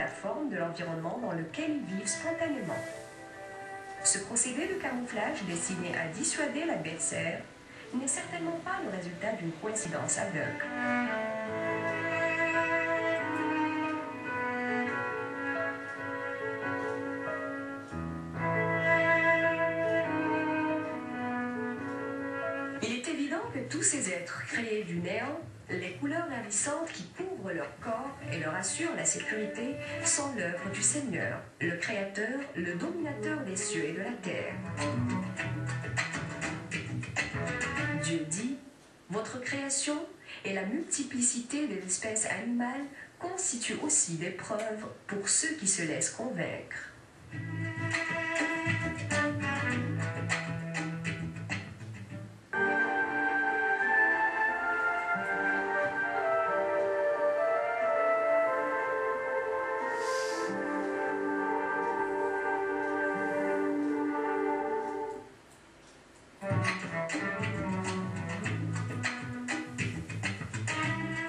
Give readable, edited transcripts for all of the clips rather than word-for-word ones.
la forme de l'environnement dans lequel ils vivent spontanément. Ce procédé de camouflage destiné à dissuader la bête cerf n'est certainement pas le résultat d'une coïncidence aveugle. Il est évident que tous ces êtres créés du néant, les couleurs ravissantes qui couvrent leur corps et leur assurent la sécurité, sont l'œuvre du Seigneur, le Créateur, le dominateur des cieux et de la terre. Dieu dit, « Votre création et la multiplicité des espèces animales constituent aussi des preuves pour ceux qui se laissent convaincre. »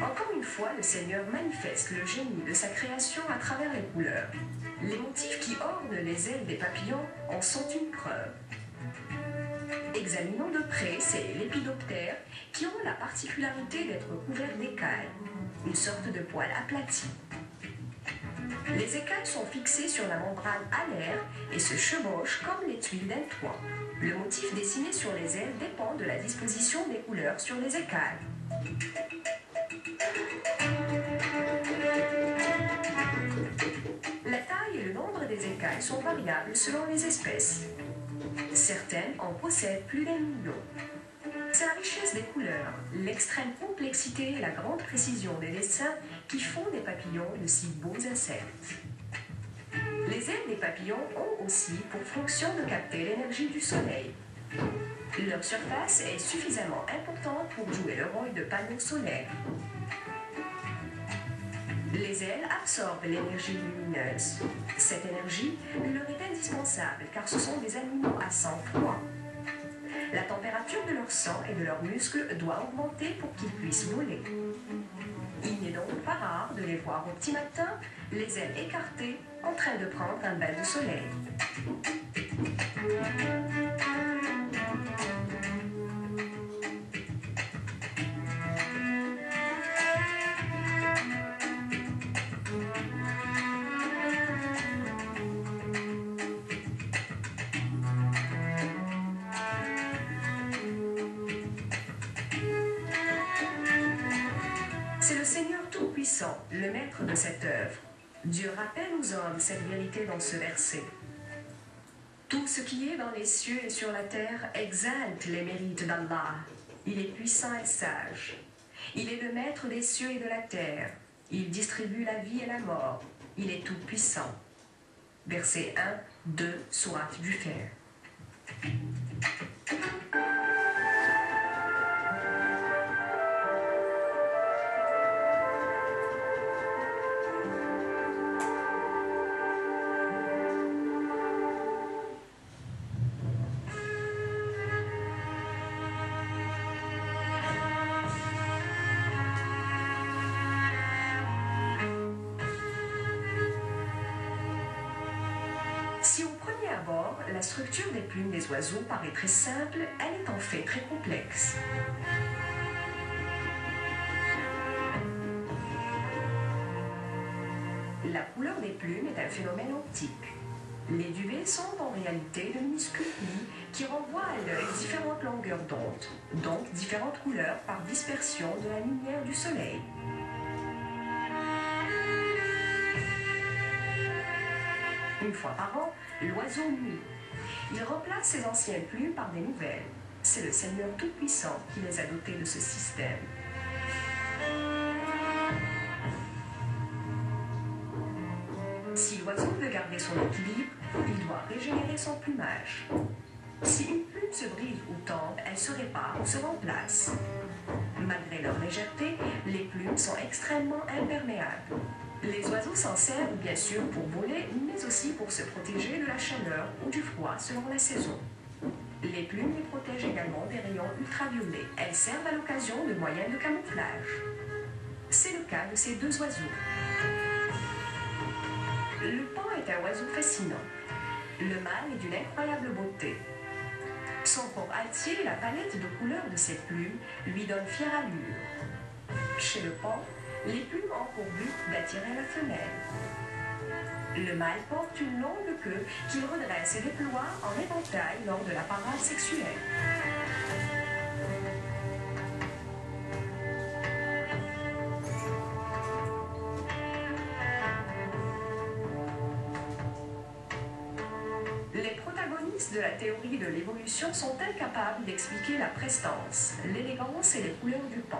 Encore une fois, le Seigneur manifeste le génie de sa création à travers les couleurs. Les motifs qui ornent les ailes des papillons en sont une preuve. Examinons de près ces lépidoptères qui ont la particularité d'être couverts d'écailles, une sorte de poil aplati. Les écailles sont fixées sur la membrane alaire et se chevauchent comme les tuiles d'un toit. Le motif dessiné sur les ailes dépend de la disposition des couleurs sur les écailles. La taille et le nombre des écailles sont variables selon les espèces. Certaines en possèdent plus d'un million. C'est la richesse des couleurs, l'extrême complexité et la grande précision des dessins qui font des papillons de si beaux insectes. Les ailes des papillons ont aussi pour fonction de capter l'énergie du soleil. Leur surface est suffisamment importante pour jouer le rôle de panneau solaire. Les ailes absorbent l'énergie lumineuse. Cette énergie leur est indispensable car ce sont des animaux à sang froid. La température de leur sang et de leurs muscles doit augmenter pour qu'ils puissent voler. Il n'est donc pas rare de les voir au petit matin, les ailes écartées, en train de prendre un bain de soleil. C'est le Seigneur Tout-Puissant, le maître de cette œuvre. Dieu rappelle aux hommes cette vérité dans ce verset. Tout ce qui est dans les cieux et sur la terre exalte les mérites d'Allah. Il est puissant et sage. Il est le maître des cieux et de la terre. Il distribue la vie et la mort. Il est tout-puissant. Verset 1, 2, sourate du Fer. Si au premier abord, la structure des plumes des oiseaux paraît très simple, elle est en fait très complexe. La couleur des plumes est un phénomène optique. Les duvets sont en réalité de minuscules plis qui renvoient à l'œil différentes longueurs d'onde, donc différentes couleurs par dispersion de la lumière du soleil. Une fois par an, l'oiseau mue. Il remplace ses anciennes plumes par des nouvelles. C'est le Seigneur Tout-Puissant qui les a dotés de ce système. Si l'oiseau veut garder son équilibre, il doit régénérer son plumage. Si une plume se brise ou tombe, elle se répare ou se remplace. Malgré leur légèreté, les plumes sont extrêmement imperméables. Les oiseaux s'en servent bien sûr pour voler, mais aussi pour se protéger de la chaleur ou du froid selon la saison. Les plumes les protègent également des rayons ultraviolets. Elles servent à l'occasion de moyens de camouflage. C'est le cas de ces deux oiseaux. Le paon est un oiseau fascinant. Le mâle est d'une incroyable beauté. Son corps altier et la palette de couleurs de ses plumes lui donnent fière allure. Chez le paon, les plumes ont pour but d'attirer la femelle. Le mâle porte une longue queue qu'il redresse et déploie en éventail lors de la parade sexuelle. Les protagonistes de la théorie de l'évolution sont incapables d'expliquer la prestance, l'élégance et les couleurs du paon.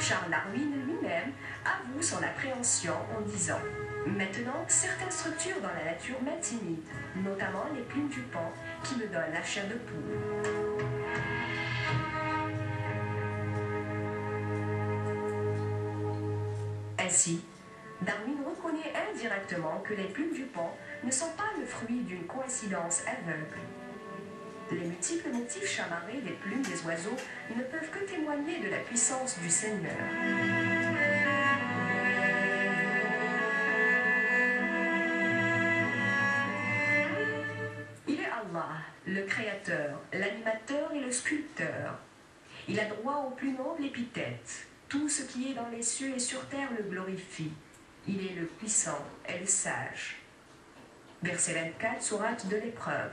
Charles Darwin lui-même avoue son appréhension en disant « Maintenant, certaines structures dans la nature m'intimident, notamment les plumes du paon qui me donnent la chair de poule. » Ainsi, Darwin reconnaît indirectement que les plumes du paon ne sont pas le fruit d'une coïncidence aveugle. Les multiples motifs chamarrés des plumes des oiseaux ne peuvent que témoigner de la puissance du Seigneur. Il est Allah, le Créateur, l'animateur et le sculpteur. Il a droit aux plus nobles épithètes. Tout ce qui est dans les cieux et sur terre le glorifie. Il est le puissant et le sage. Verset 24, sourate de l'Épreuve.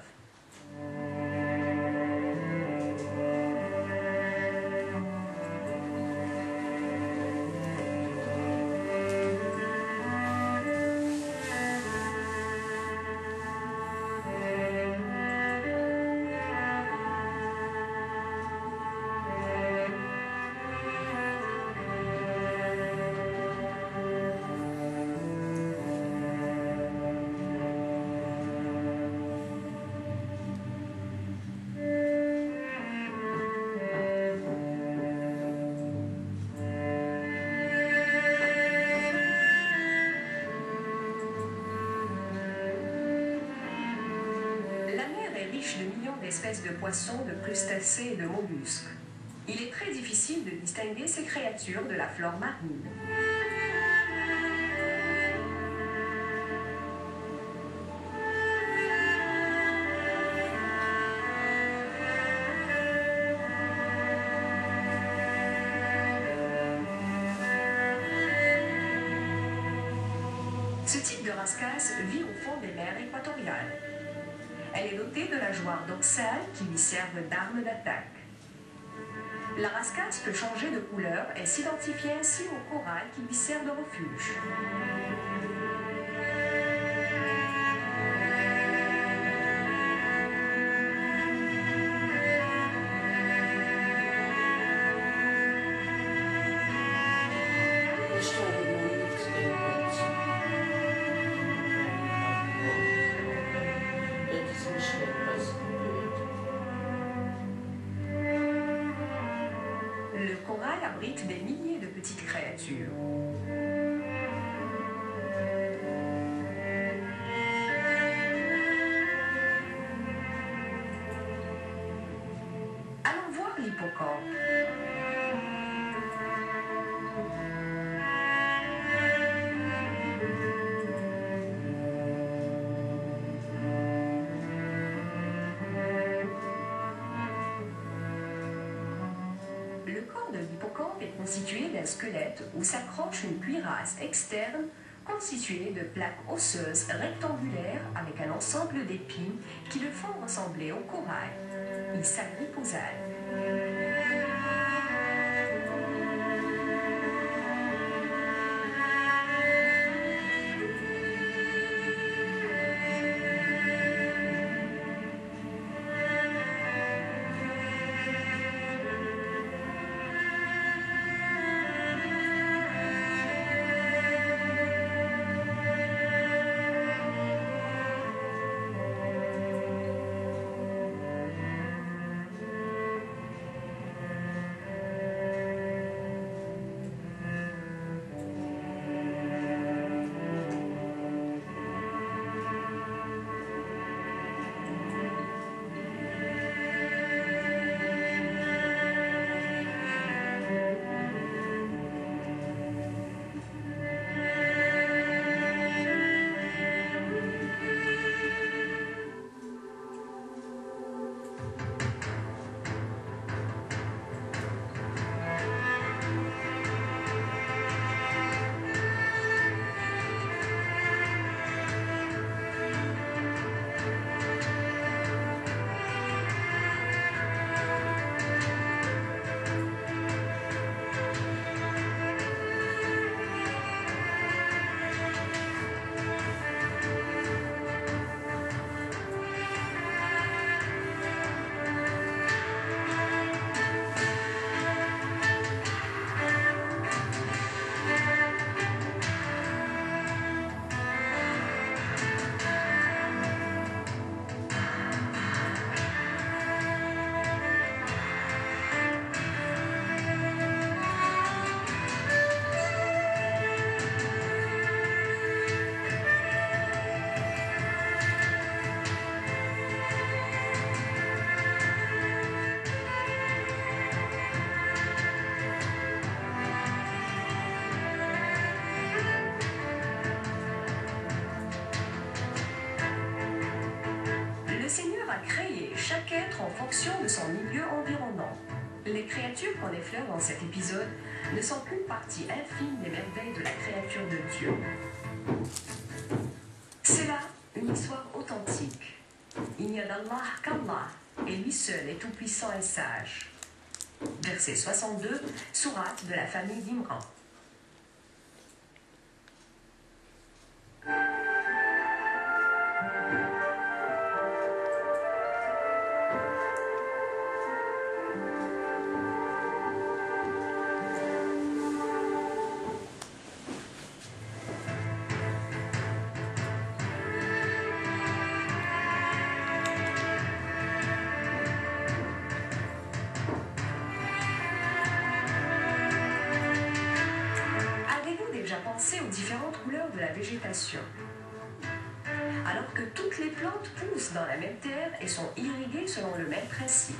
De millions d'espèces de poissons, de crustacés et de mollusques. Il est très difficile de distinguer ces créatures de la flore marine. Ce type de rascasse vit au fond des mers équatoriales. Elle est dotée de nageoires dorsales qui lui servent d'arme d'attaque. La rascasse peut changer de couleur et s'identifier ainsi au corail qui lui sert de refuge. Le corail abrite des milliers de petites créatures. Allons voir l'hippocampe. Le corps de l'hippocampe est constitué d'un squelette où s'accroche une cuirasse externe constituée de plaques osseuses rectangulaires avec un ensemble d'épines qui le font ressembler au corail. Il s'agrippe aux algues. chaque être en fonction de son milieu environnant. Les créatures qu'on effleure dans cet épisode ne sont qu'une partie infime des merveilles de la créature de Dieu. C'est là une histoire authentique. Il n'y a d'Allah qu'Allah, et lui seul est tout-puissant et sage. Verset 62, sourate de la famille d'Imran. Pensez aux différentes couleurs de la végétation. Alors que toutes les plantes poussent dans la même terre et sont irriguées selon le même principe.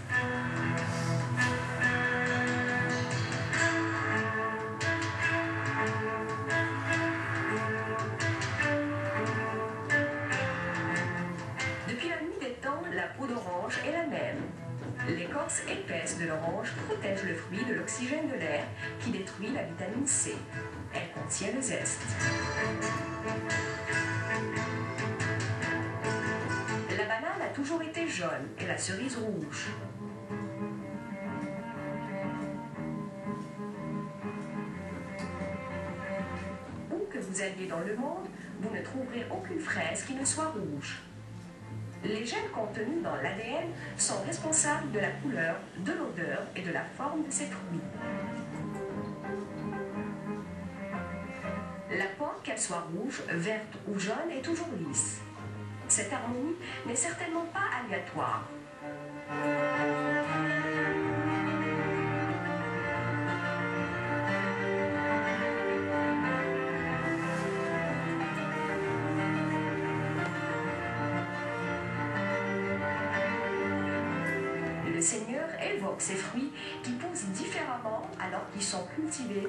Depuis la nuit des temps, la peau d'orange est la même. L'écorce épaisse de l'orange protège le fruit de l'oxygène de l'air qui détruit la vitamine C. Elle contient le zeste. La banane a toujours été jaune et la cerise rouge. Où que vous alliez dans le monde, vous ne trouverez aucune fraise qui ne soit rouge. Les gènes contenus dans l'ADN sont responsables de la couleur, de l'odeur et de la forme de ces fruits. La pomme, qu'elle soit rouge, verte ou jaune, est toujours lisse. Cette harmonie n'est certainement pas aléatoire. Le Seigneur évoque ces fruits qui poussent différemment alors qu'ils sont cultivés